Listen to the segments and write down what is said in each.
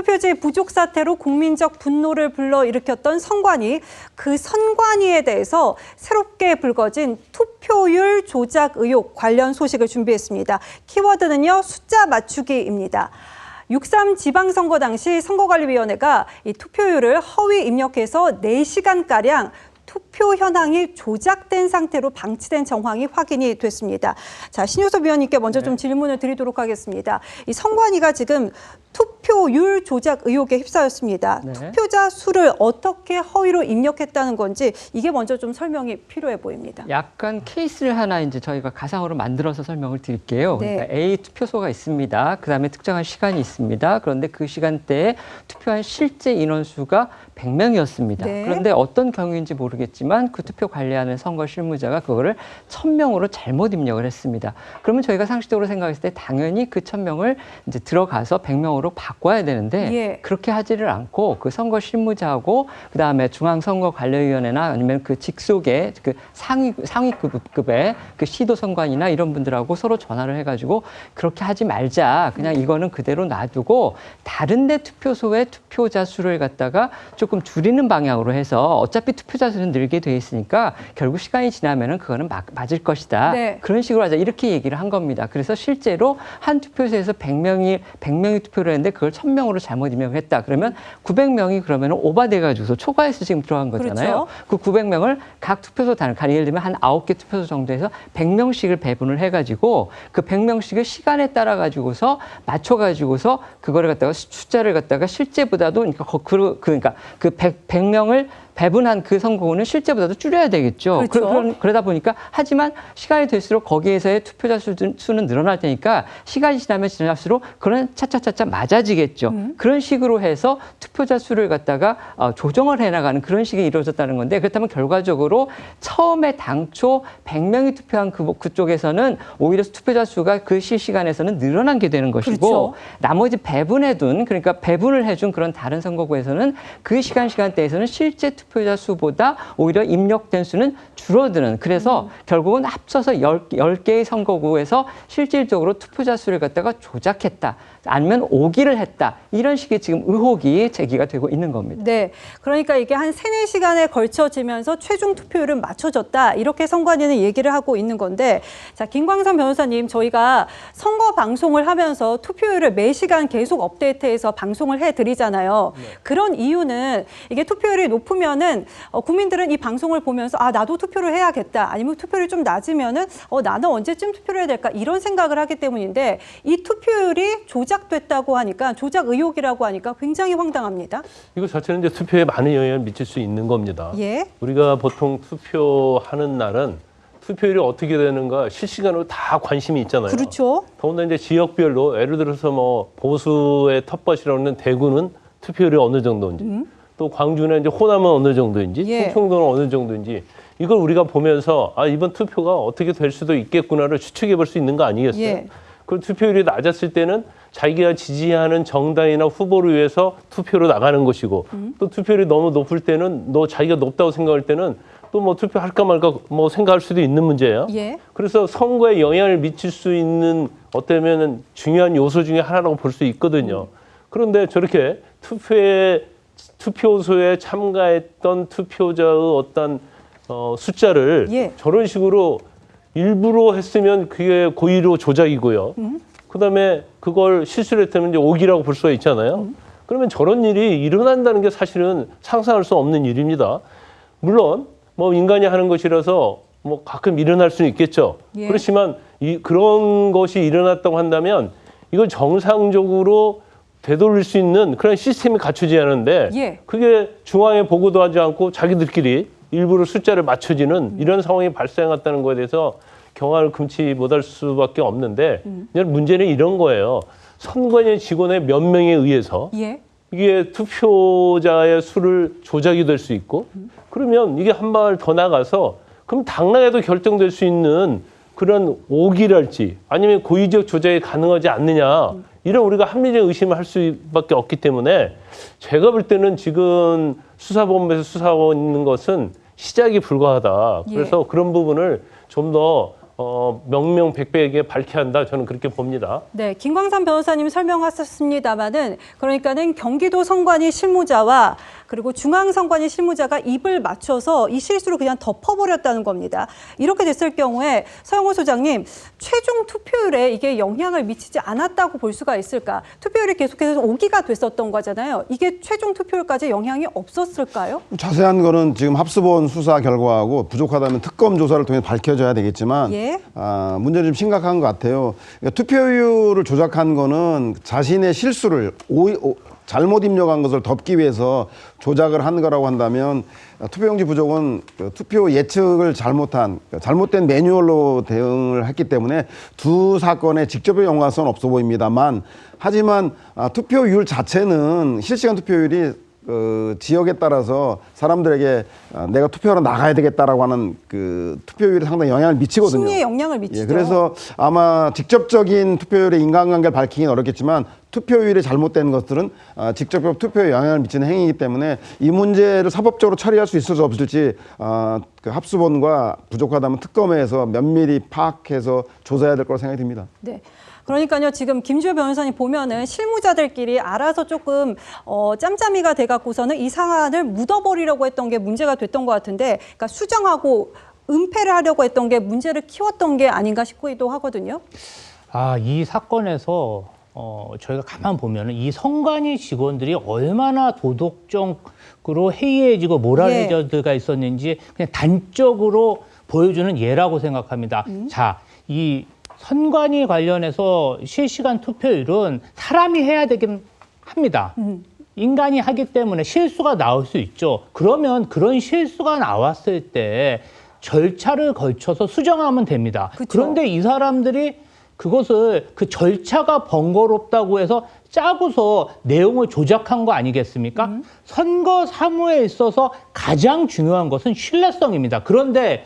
투표지 부족 사태로 국민적 분노를 불러일으켰던 선관위, 그 선관위에 대해서 새롭게 불거진 투표율 조작 의혹 관련 소식을 준비했습니다. 키워드는요, 숫자 맞추기입니다. 6.3 지방선거 당시 선거관리위원회가 이 투표율을 허위 입력해서 4시간가량 투표 현황이 조작된 상태로 방치된 정황이 확인이 됐습니다. 자, 신효섭 위원님께 먼저 좀 질문을 드리도록 하겠습니다. 이 선관위가 지금 투표율 조작 의혹에 휩싸였습니다. 네. 투표자 수를 어떻게 허위로 입력했다는 건지 이게 먼저 좀 설명이 필요해 보입니다. 약간 케이스를 하나 이제 저희가 가상으로 만들어서 설명을 드릴게요. 네. 그러니까 A 투표소가 있습니다. 그다음에 특정한 시간이 있습니다. 그런데 그 시간대에 투표한 실제 인원수가 100명이었습니다. 네. 그런데 어떤 경우인지 모르겠지만 그 투표 관리하는 선거 실무자가 그거를 1000명으로 잘못 입력을 했습니다. 그러면 저희가 상식적으로 생각했을 때 당연히 그 1000명을 이제 들어가서 100명으로 바꿔야 되는데 예. 그렇게 하지를 않고 그 선거 실무자하고 그다음에 중앙선거관리위원회나 아니면 그 직속의 그 상위급의 그 시도 선관이나 이런 분들하고 서로 전화를 해가지고 그렇게 하지 말자. 그냥 이거는 그대로 놔두고 다른 데 투표소의 투표자 수를 갖다가 조금 줄이는 방향으로 해서 어차피 투표자 수는 늘게 돼 있으니까 결국 시간이 지나면은 그거는 맞을 것이다. 네. 그런 식으로 하자. 이렇게 얘기를 한 겁니다. 그래서 실제로 한 투표소에서 100명이 투표를 했는데 그걸 1000명으로 잘못 입력을 했다. 그러면 900명이 그러면 오바돼 가지고서 초과해서 지금 들어간 거잖아요. 그렇죠. 그 900명을 각 투표소 예를 들면 한 9개 투표소 정도에서 100명씩을 배분을 해 가지고 그 100명씩을 시간에 따라 가지고서 맞춰 가지고서 그거를 갖다가 숫자를 갖다가 실제보다도 그러니까 그 100명을 배분한 그 선거구는 실제보다도 줄여야 되겠죠. 그렇죠. 그러다 보니까 하지만 시간이 될수록 거기에서의 투표자 수는 늘어날 테니까 시간이 지날수록 그런 차차차차 맞아지겠죠. 그런 식으로 해서 투표자 수를 갖다가 조정을 해나가는 그런 식이 이루어졌다는 건데 그렇다면 결과적으로 처음에 당초 100명이 투표한 그쪽에서는 오히려 투표자 수가 그 실시간에서는 늘어난 게 되는 것이고 그렇죠. 나머지 배분해둔 그러니까 배분을 해준 그런 다른 선거구에서는 그 시간대에서는 실제 투표자 수보다 오히려 입력된 수는 줄어드는 그래서 결국은 합쳐서 10개의 선거구에서 실질적으로 투표자 수를 갖다가 조작했다. 아니면 오기를 했다. 이런 식의 지금 의혹이 제기가 되고 있는 겁니다. 네, 그러니까 이게 한 3-4시간에 걸쳐지면서 최종 투표율은 맞춰졌다. 이렇게 선관위는 얘기를 하고 있는 건데 자, 김광선 변호사님, 저희가 선거 방송을 하면서 투표율을 매 시간 계속 업데이트해서 방송을 해드리잖아요. 네. 그런 이유는 이게 투표율이 높으면은 국민들은 이 방송을 보면서 아, 나도 투표를 해야겠다. 아니면 투표율이 좀 낮으면은 나는 언제쯤 투표를 해야 될까? 이런 생각을 하기 때문인데 이 투표율이 조작됐다고 하니까 조작 의혹이라고 하니까 굉장히 황당합니다. 이거 자체는 이제 투표에 많은 영향을 미칠 수 있는 겁니다. 예. 우리가 보통 투표하는 날은 투표율이 어떻게 되는가 실시간으로 다 관심이 있잖아요. 그렇죠. 더군다나 이제 지역별로 예를 들어서 뭐 보수의 텃밭이라고 하는 대구는 투표율이 어느 정도인지 또 광주나 이제 호남은 어느 정도인지 예. 충청도는 어느 정도인지 이걸 우리가 보면서 아, 이번 투표가 어떻게 될 수도 있겠구나를 추측해 볼 수 있는 거 아니겠어요? 예. 그 투표율이 낮았을 때는 자기가 지지하는 정당이나 후보를 위해서 투표로 나가는 것이고 또 투표율이 너무 높을 때는 자기가 높다고 생각할 때는 또 뭐 투표할까 말까 뭐 생각할 수도 있는 문제예요. 예. 그래서 선거에 영향을 미칠 수 있는 어쩌면 중요한 요소 중에 하나라고 볼 수 있거든요. 그런데 저렇게 투표소에 참가했던 투표자의 어떤 숫자를 예. 저런 식으로 일부러 했으면 그게 고의로 조작이고요. 그다음에 그걸 실수를 했다면 이제 오기라고 볼 수가 있잖아요. 그러면 저런 일이 일어난다는 게 사실은 상상할 수 없는 일입니다. 물론 뭐 인간이 하는 것이라서 뭐 가끔 일어날 수는 있겠죠. 예. 그렇지만 그런 것이 일어났다고 한다면 이걸 정상적으로 되돌릴 수 있는 그런 시스템이 갖춰져야 하는데 예. 그게 중앙에 보고도 하지 않고 자기들끼리 일부러 숫자를 맞춰지는 이런 상황이 발생했다는 거에 대해서 경악을 금치 못할 수밖에 없는데 문제는 이런 거예요. 선관위 직원의 몇 명에 의해서 예. 이게 투표자의 수를 조작이 될 수 있고 그러면 이게 한 발 더 나가서 그럼 당락에도 결정될 수 있는 그런 오기랄지 아니면 고의적 조작이 가능하지 않느냐 이런 우리가 합리적 의심을 할 수밖에 없기 때문에 제가 볼 때는 지금 수사본부에서 수사하고 있는 것은 시작이 불과하다. 그래서 그런 부분을 좀 더 명명백백하게 밝혀야 한다. 저는 그렇게 봅니다. 네, 김광삼 변호사님 설명하셨습니다마는 그러니까는 경기도 선관위 실무자와 그리고 중앙선관위 실무자가 입을 맞춰서 이 실수를 그냥 덮어버렸다는 겁니다. 이렇게 됐을 경우에 서영호 소장님, 최종 투표율에 이게 영향을 미치지 않았다고 볼 수가 있을까? 투표율이 계속해서 오기가 됐었던 거잖아요. 이게 최종 투표율까지 영향이 없었을까요? 자세한 거는 지금 합수본 수사 결과하고 부족하다면 특검 조사를 통해 밝혀져야 되겠지만 예. 문제는 좀 심각한 것 같아요. 그러니까 투표율을 조작한 거는 자신의 실수를 잘못 입력한 것을 덮기 위해서 조작을 한 거라고 한다면 투표용지 부족은 투표 예측을 잘못된 매뉴얼로 대응을 했기 때문에 두 사건의 직접의 연관성은 없어 보입니다만 하지만 투표율 자체는 실시간 투표율이 지역에 따라서 사람들에게 내가 투표하러 나가야 되겠다라고 하는 그 투표율에 상당히 영향을 미치거든요. 심리에 영향을 미치죠. 예, 그래서 아마 직접적인 투표율의 인간관계를 밝히긴 어렵겠지만 투표율이 잘못된 것들은 직접적 투표에 영향을 미치는 행위이기 때문에 이 문제를 사법적으로 처리할 수 있을지 없을지 그 합수본과 부족하다면 특검에서 면밀히 파악해서 조사해야 될 거라고 생각이 듭니다. 네. 그러니까요, 지금 김주호 변호사님 보면은 실무자들끼리 알아서 조금 짬짬이가 돼갖고서는 이 사안을 묻어버리려고 했던 게 문제가 됐던 것 같은데, 그러니까 수정하고 은폐를 하려고 했던 게 문제를 키웠던 게 아닌가 싶기도 하거든요. 이 사건에서 저희가 가만 보면은 이 선관위 직원들이 얼마나 도덕적으로 해이해지고 모랄해져가 있었는지 그냥 단적으로 보여주는 예라고 생각합니다. 자, 이 선관위 관련해서 실시간 투표율은 사람이 해야 되긴 합니다. 인간이 하기 때문에 실수가 나올 수 있죠. 그러면 그런 실수가 나왔을 때 절차를 걸쳐서 수정하면 됩니다. 그쵸. 그런데 이 사람들이 그것을 그 절차가 번거롭다고 해서 짜고서 내용을 조작한 거 아니겠습니까? 선거 사무에 있어서 가장 중요한 것은 신뢰성입니다. 그런데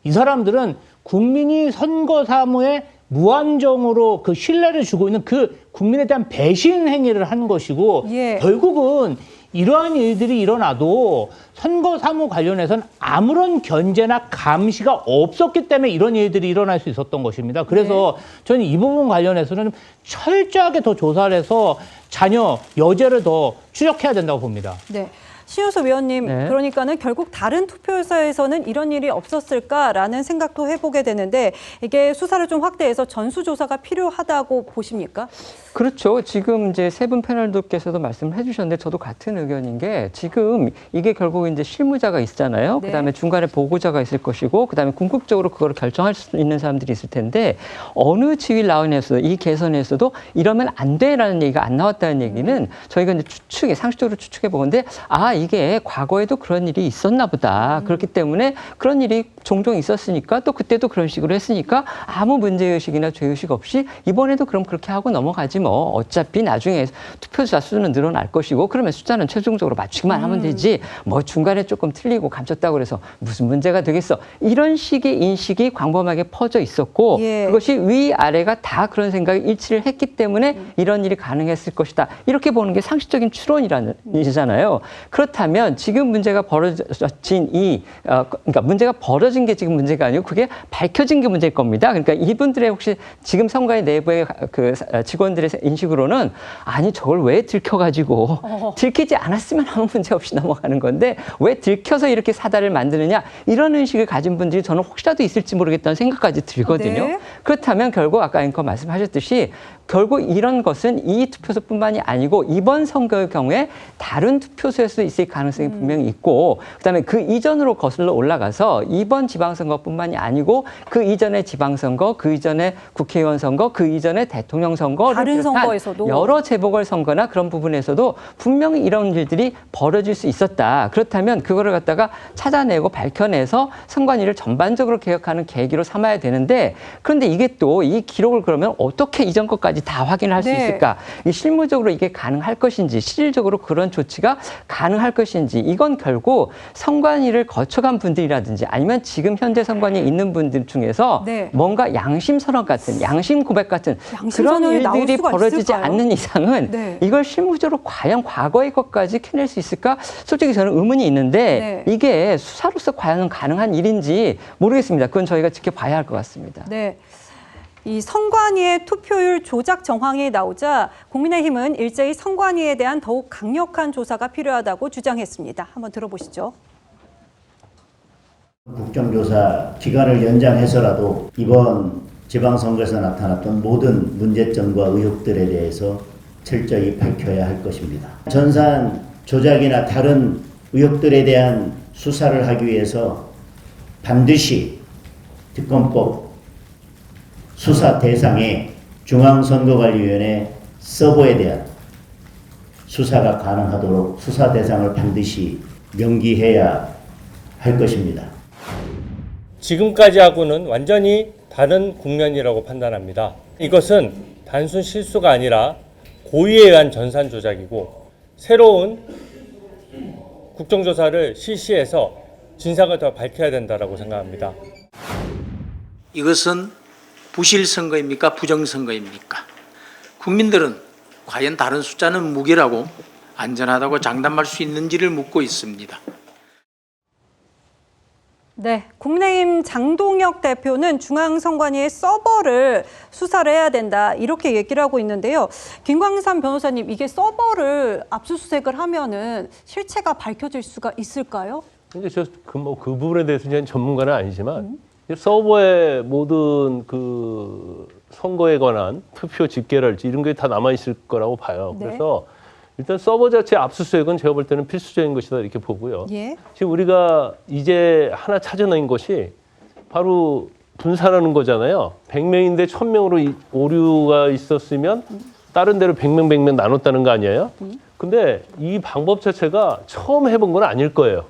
이 사람들은 국민이 선거 사무에 무한정으로 그 신뢰를 주고 있는 그 국민에 대한 배신 행위를 한 것이고 예. 결국은 이러한 일들이 일어나도 선거 사무 관련해서는 아무런 견제나 감시가 없었기 때문에 이런 일들이 일어날 수 있었던 것입니다. 그래서 저는 이 부분 관련해서는 철저하게 더 조사를 해서 자녀 여죄를 더 추적해야 된다고 봅니다. 네. 신효섭 위원님, 네. 그러니까는 결국 다른 투표소에서는 이런 일이 없었을까라는 생각도 해보게 되는데 이게 수사를 좀 확대해서 전수조사가 필요하다고 보십니까? 그렇죠. 지금 이제 세 분 패널들께서도 말씀을 해주셨는데 저도 같은 의견인 게 지금 이게 결국 이제 실무자가 있잖아요. 네. 그다음에 중간에 보고자가 있을 것이고 그다음에 궁극적으로 그걸 결정할 수 있는 사람들이 있을 텐데 어느 지위 라인에서 이 개선에서도 이러면 안 돼라는 얘기가 안 나왔다는 얘기는 저희가 이제 상식적으로 추측해 보건데 이게 과거에도 그런 일이 있었나 보다. 그렇기 때문에 그런 일이 종종 있었으니까 또 그때도 그런 식으로 했으니까 아무 문제의식이나 죄의식 없이 이번에도 그럼 그렇게 하고 넘어가지 뭐. 어차피 나중에 투표자 수는 늘어날 것이고 그러면 숫자는 최종적으로 맞추기만 하면 되지. 뭐 중간에 조금 틀리고 감췄다고 그래서 무슨 문제가 되겠어. 이런 식의 인식이 광범하게 퍼져 있었고 예. 그것이 위아래가 다 그런 생각이 일치를 했기 때문에 이런 일이 가능했을 것이다. 이렇게 보는 게 상식적인 추론이라는 일이잖아요. 그렇다면 지금 문제가 벌어진 그러니까 문제가 벌어진 게 지금 문제가 아니고 그게 밝혀진 게 문제일 겁니다. 그러니까 이분들의 혹시 지금 선관위 내부의 그 직원들의 인식으로는 아니 저걸 왜 들켜가지고 들키지 않았으면 아무 문제 없이 넘어가는 건데 왜 들켜서 이렇게 사달을 만드느냐 이런 의식을 가진 분들이 저는 혹시라도 있을지 모르겠다는 생각까지 들거든요. 네. 그렇다면 결국 아까 앵커 말씀하셨듯이 결국 이런 것은 이 투표소뿐만이 아니고 이번 선거의 경우에 다른 투표소에서 있을 가능성이 분명히 있고 그다음에 그 이전으로 거슬러 올라가서 이번 지방선거뿐만이 아니고 그 이전의 지방선거, 그 이전의 국회의원 선거, 그 이전의 대통령 선거를 다른 비롯한 선거에서도 여러 재보궐선거나 그런 부분에서도 분명히 이런 일들이 벌어질 수 있었다. 그렇다면 그거를 갖다가 찾아내고 밝혀내서 선관위를 전반적으로 개혁하는 계기로 삼아야 되는데 그런데 이게 또 이 기록을 그러면 어떻게 이전 것까지 것까지 다 확인할 수 네. 있을까? 이 실무적으로 이게 가능할 것인지, 실질적으로 그런 조치가 가능할 것인지, 이건 결국 선관위를 거쳐간 분들이라든지 아니면 지금 현재 선관위에 있는 분들 중에서 네. 뭔가 양심 선언 같은, 양심 고백 같은 양심 그런 선언이 나올 일들이 수가 벌어지지 있을까요? 않는 이상은 네. 이걸 실무적으로 과연 과거의 것까지 캐낼 수 있을까? 솔직히 저는 의문이 있는데 네. 이게 수사로서 과연 가능한 일인지 모르겠습니다. 그건 저희가 지켜봐야 할 것 같습니다. 네. 이 선관위의 투표율 조작 정황이 나오자 국민의힘은 일제히 선관위에 대한 더욱 강력한 조사가 필요하다고 주장했습니다. 한번 들어보시죠. 국정조사 기간을 연장해서라도 이번 지방선거에서 나타났던 모든 문제점과 의혹들에 대해서 철저히 밝혀야 할 것입니다. 전산 조작이나 다른 의혹들에 대한 수사를 하기 위해서 반드시 특검법 수사 대상의 중앙선거관리위원회 서버에 대한 수사가 가능하도록 수사 대상을 반드시 명기해야 할 것입니다. 지금까지하고는 완전히 다른 국면이라고 판단합니다. 이것은 단순 실수가 아니라 고의에 의한 전산 조작이고 새로운 국정조사를 실시해서 진상을 더 밝혀야 된다고 생각합니다. 이것은 부실선거입니까? 부정선거입니까? 국민들은 과연 다른 숫자는 무기라고 안전하다고 장담할 수 있는지를 묻고 있습니다. 네, 국민의힘 장동혁 대표는 중앙선관위의 서버를 수사를 해야 된다 이렇게 얘기를 하고 있는데요. 김광삼 변호사님, 이게 서버를 압수수색을 하면은 실체가 밝혀질 수가 있을까요? 근데 그 부분에 대해서 저는 전문가는 아니지만 서버에 모든 그 선거에 관한 투표 집계랄지 이런 게 다 남아 있을 거라고 봐요. 네. 그래서 일단 서버 자체 압수수색은 제가 볼 때는 필수적인 것이다 이렇게 보고요. 예. 지금 우리가 이제 하나 찾아낸 것이 바로 분산하는 거잖아요. 100명인데 1000명으로 오류가 있었으면 다른 데로 100명 나눴다는 거 아니에요? 근데 이 방법 자체가 처음 해본 건 아닐 거예요.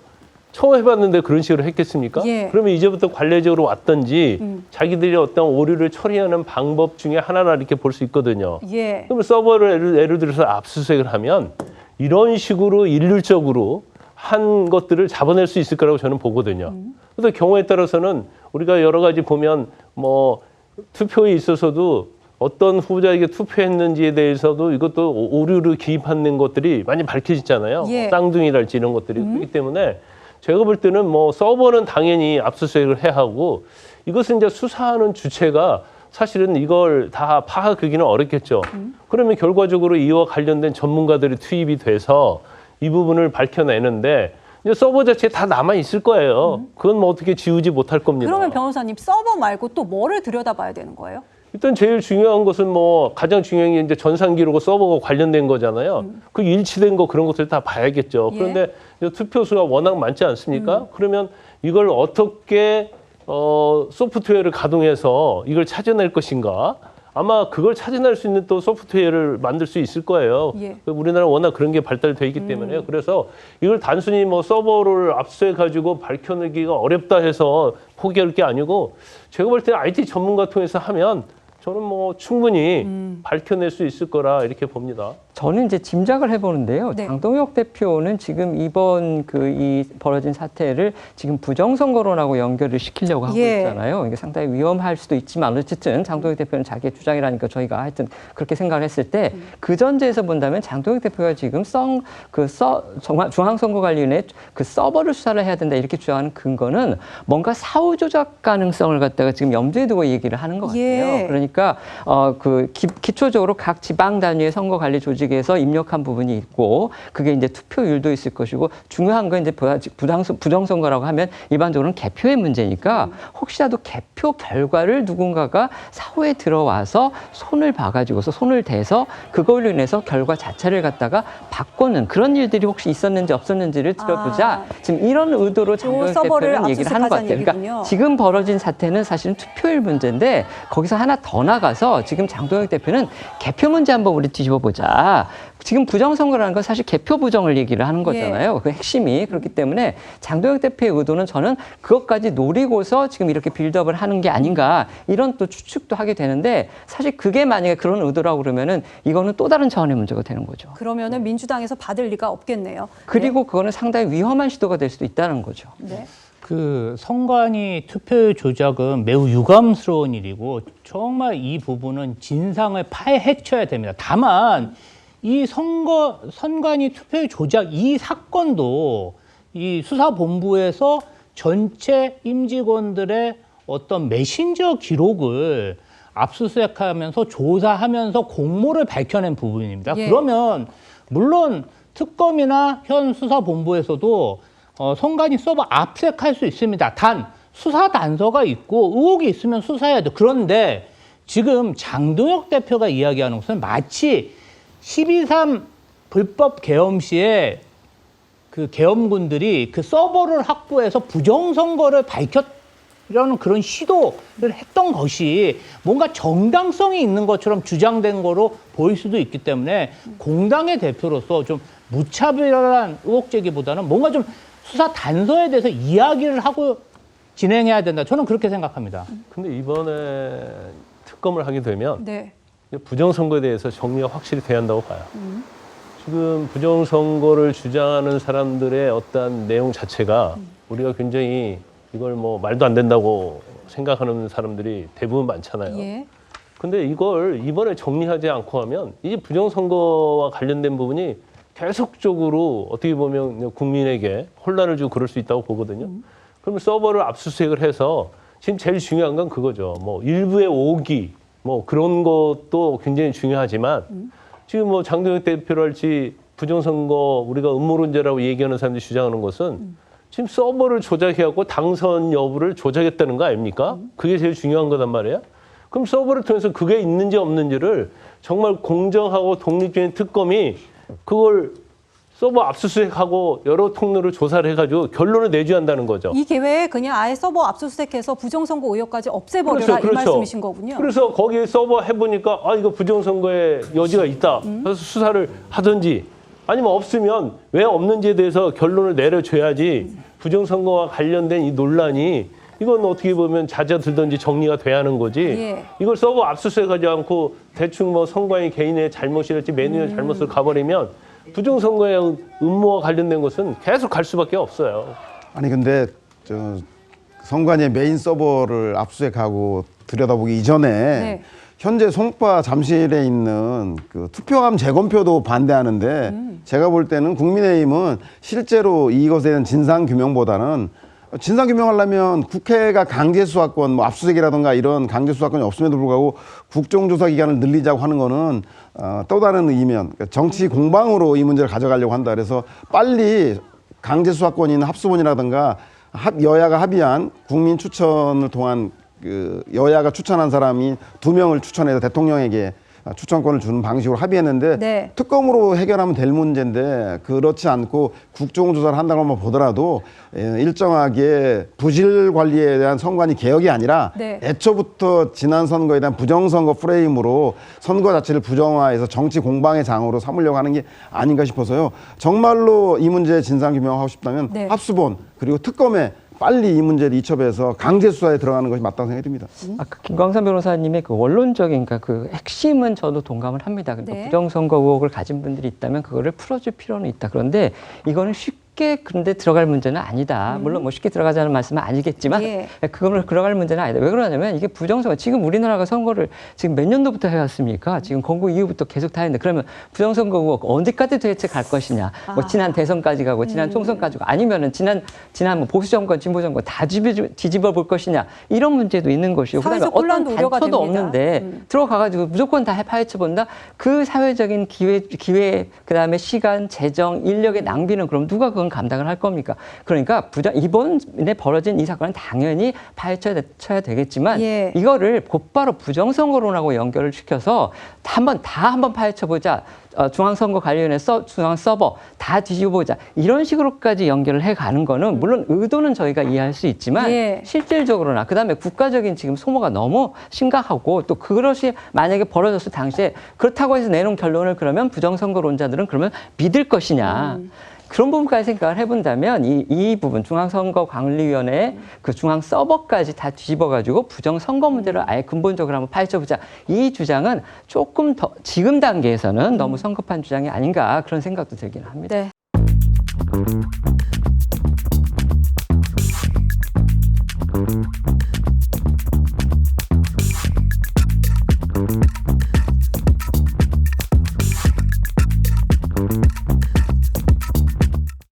처음 해봤는데 그런 식으로 했겠습니까? 예. 그러면 이제부터 관례적으로 왔던지 자기들이 어떤 오류를 처리하는 방법 중에 하나라 이렇게 볼 수 있거든요. 예. 그러면 서버를 예를 들어서 압수수색을 하면 이런 식으로 일률적으로 한 것들을 잡아낼 수 있을 거라고 저는 보거든요. 그래서 경우에 따라서는 우리가 여러 가지 보면 뭐 투표에 있어서도 어떤 후보자에게 투표했는지에 대해서도 이것도 오류를 기입하는 것들이 많이 밝혀지잖아요. 예. 쌍둥이랄지 이런 것들이. 그렇기 때문에 제가 볼 때는 뭐 서버는 당연히 압수수색을 해야 하고 이것은 이제 수사하는 주체가 사실은 이걸 다 파악하기는 어렵겠죠. 그러면 결과적으로 이와 관련된 전문가들이 투입이 돼서 이 부분을 밝혀내는데 이제 서버 자체에 다 남아 있을 거예요. 그건 뭐 어떻게 지우지 못할 겁니다. 그러면 변호사님, 서버 말고 또 뭐를 들여다봐야 되는 거예요? 일단 제일 중요한 것은 뭐 가장 중요한 게 이제 전산 기록과 서버가 관련된 거잖아요. 그 일치된 거 그런 것들 다 봐야겠죠. 예. 그런데 투표수가 워낙 많지 않습니까? 그러면 이걸 어떻게 소프트웨어를 가동해서 이걸 찾아낼 것인가? 아마 그걸 찾아낼 수 있는 또 소프트웨어를 만들 수 있을 거예요. 예. 우리나라 워낙 그런 게 발달돼 있기 때문에요. 그래서 이걸 단순히 뭐 서버를 압수해 가지고 밝혀내기가 어렵다 해서 포기할 게 아니고 제가 볼 때 IT 전문가 통해서 하면 저는 뭐 충분히 밝혀낼 수 있을 거라 이렇게 봅니다. 저는 이제 짐작을 해보는데요. 네. 장동혁 대표는 지금 이번 이 벌어진 사태를 지금 부정선거론하고 연결을 시키려고 하고 예. 있잖아요. 이게 상당히 위험할 수도 있지만 어쨌든 장동혁 대표는 자기의 주장이라니까 저희가 하여튼 그렇게 생각을 했을 때 그 전제에서 본다면 장동혁 대표가 지금 정말 중앙선거관리위원회 그 서버를 수사를 해야 된다 이렇게 주장하는 근거는 뭔가 사후 조작 가능성을 갖다가 지금 염두에 두고 얘기를 하는 것 같아요. 예. 그러니까 기초적으로 각 지방 단위의 선거관리 조직에서 입력한 부분이 있고 그게 이제 투표율도 있을 것이고 중요한 건 이제 부정선거라고 하면 일반적으로는 개표의 문제니까 혹시라도 개표 결과를 누군가가 사후에 들어와서 손을 봐가지고서 손을 대서 그걸로 인해서 결과 자체를 갖다가 바꾸는 그런 일들이 혹시 있었는지 없었는지를 들어보자. 지금 이런 의도로 장동혁 서버를 대표는 얘기를 하는 것 같아요. 얘기군요. 그러니까 지금 벌어진 사태는 사실은 투표율 문제인데 거기서 하나 더 나가서 지금 장동혁 대표는 개표 문제 한번 우리 뒤집어 보자. 아니라 지금 부정선거라는 건 사실 개표 부정을 얘기를 하는 거잖아요. 그 핵심이. 그렇기 때문에 장동혁 대표의 의도는 저는 그것까지 노리고서 지금 이렇게 빌드업을 하는 게 아닌가 이런 또 추측도 하게 되는데 사실 그게 만약에 그런 의도라고 그러면은 이거는 또 다른 차원의 문제가 되는 거죠. 그러면은 민주당에서 받을 리가 없겠네요. 그리고 그거는 상당히 위험한 시도가 될 수도 있다는 거죠. 네. 그 선관위 투표율 조작은 매우 유감스러운 일이고 정말 이 부분은 진상을 파헤쳐야 됩니다. 다만 이 선관위 투표율 조작 이 사건도 이 수사본부에서 전체 임직원들의 어떤 메신저 기록을 압수수색하면서 조사하면서 공모를 밝혀낸 부분입니다. 예. 그러면 물론 특검이나 현 수사본부에서도 선관위 서버 압색할 수 있습니다. 단 수사 단서가 있고 의혹이 있으면 수사해야 돼. 그런데 지금 장동혁 대표가 이야기하는 것은 마치 12.3 불법 계엄 시에 그 계엄군들이 그 서버를 확보해서 부정선거를 밝혔려는 그런 시도를 했던 것이 뭔가 정당성이 있는 것처럼 주장된 거로 보일 수도 있기 때문에 공당의 대표로서 좀 무차별한 의혹 제기보다는 뭔가 좀 수사 단서에 대해서 이야기를 하고 진행해야 된다. 저는 그렇게 생각합니다. 근데 이번에 특검을 하게 되면 네. 부정선거에 대해서 정리가 확실히 돼야 한다고 봐요. 지금 부정선거를 주장하는 사람들의 어떤 내용 자체가 우리가 굉장히 이걸 뭐 말도 안 된다고 생각하는 사람들이 대부분 많잖아요. 예. 근데 이걸 이번에 정리하지 않고 하면 이 부정선거와 관련된 부분이 계속적으로 어떻게 보면 국민에게 혼란을 주고 그럴 수 있다고 보거든요. 그러면 서버를 압수수색을 해서 지금 제일 중요한 건 그거죠. 뭐 일부의 오기 뭐 그런 것도 굉장히 중요하지만 지금 뭐 장동혁 대표랄지 부정선거 우리가 음모론자라고 얘기하는 사람들이 주장하는 것은 지금 서버를 조작해갖고 당선 여부를 조작했다는 거 아닙니까? 그게 제일 중요한 거단 말이에요. 그럼 서버를 통해서 그게 있는지 없는지를 정말 공정하고 독립적인 특검이 그걸 서버 압수수색하고 여러 통로로 조사를 해가지고 결론을 내줘야 한다는 거죠. 이 계획에 그냥 아예 서버 압수수색해서 부정선거 의혹까지 없애버려라 이 말씀이신 거군요. 그래서 거기에 서버 해보니까 아 이거 부정선거의 여지가 있다. 그래서 수사를 하든지 아니면 없으면 왜 없는지에 대해서 결론을 내려줘야지 부정선거와 관련된 이 논란이 이건 어떻게 보면 잦아들든지 정리가 돼야 하는 거지. 예. 이걸 서버 압수수색하지 않고 대충 뭐 선관위 개인의 잘못이랄지 매뉴얼 잘못을 가버리면 부정선거의 음모와 관련된 것은 계속 갈 수밖에 없어요. 아니 근데 저 선관위의 메인 서버를 압수수색하고 들여다보기 이전에 네. 현재 송파 잠실에 있는 그 투표함 재검표도 반대하는데 제가 볼 때는 국민의힘은 실제로 이것에 대한 진상 규명보다는 진상 규명하려면 국회가 강제 수사권, 뭐 압수수색이라든가 이런 강제 수사권이 없음에도 불구하고 국정조사 기간을 늘리자고 하는 거는 또 다른 이면 그러니까 정치 공방으로 이 문제를 가져가려고 한다. 그래서 빨리 강제 수사권인 합수본이라든가 여야가 합의한 국민 추천을 통한 그 여야가 추천한 사람이 2명을 추천해서 대통령에게 추천권을 주는 방식으로 합의했는데 네. 특검으로 해결하면 될 문제인데 그렇지 않고 국정조사를 한다고 한번 보더라도 일정하게 부실 관리에 대한 선관위 개혁이 아니라 네. 애초부터 지난 선거에 대한 부정선거 프레임으로 선거 자체를 부정화해서 정치 공방의 장으로 삼으려고 하는 게 아닌가 싶어서요. 정말로 이 문제의 진상규명하고 싶다면 네. 합수본 그리고 특검에 빨리 이 문제를 이첩해서 강제 수사에 들어가는 것이 맞다고 생각이 듭니다. 아까 김광삼 변호사님의 그 원론적인 그러니까 그 핵심은 저도 동감을 합니다. 그러니까 네. 부정선거 의혹을 가진 분들이 있다면 그거를 풀어줄 필요는 있다. 그런데 이거는 쉽게 그런데 들어갈 문제는 아니다. 물론 뭐 쉽게 들어가자는 말씀은 아니겠지만 예. 그거를 들어갈 문제는 아니다. 왜 그러냐면 이게 부정선거 지금 우리나라가 선거를 지금 몇 년도부터 해왔습니까? 지금 건국 이후부터 계속 다 했는데 그러면 부정선거 의혹 어디까지 도대체 갈 것이냐? 뭐 지난 대선까지 가고 지난 총선까지 가고 아니면은 지난 뭐 보수 정권, 진보 정권 다 뒤집어 볼 것이냐? 이런 문제도 있는 것이고 그다음에 사회적 어떤 혼란도 우려가 단초도 됩니다. 없는데 들어가가지고 무조건 다 파헤쳐 본다. 그 사회적인 기회 그다음에 시간, 재정, 인력의 낭비는 그럼 누가 그건 감당을 할 겁니까? 그러니까 이번에 벌어진 이 사건은 당연히 파헤쳐야 되겠지만 예. 이거를 곧바로 부정선거론하고 연결을 시켜서 한번 파헤쳐 보자. 중앙선거관리위원회 중앙 서버 다 뒤집어보자 이런 식으로까지 연결을 해가는 거는 물론 의도는 저희가 이해할 수 있지만 예. 실질적으로나 그다음에 국가적인 지금 소모가 너무 심각하고 또 그것이 만약에 벌어졌을 당시에 그렇다고 해서 내놓은 결론을 그러면 부정선거론자들은 그러면 믿을 것이냐. 그런 부분까지 생각을 해본다면 이 부분 중앙선거관리위원회 그 중앙 서버까지 다 뒤집어가지고 부정선거 문제를 아예 근본적으로 한번 파헤쳐보자. 이 주장은 조금 더 지금 단계에서는 너무 성급한 주장이 아닌가 그런 생각도 들긴 합니다. 네.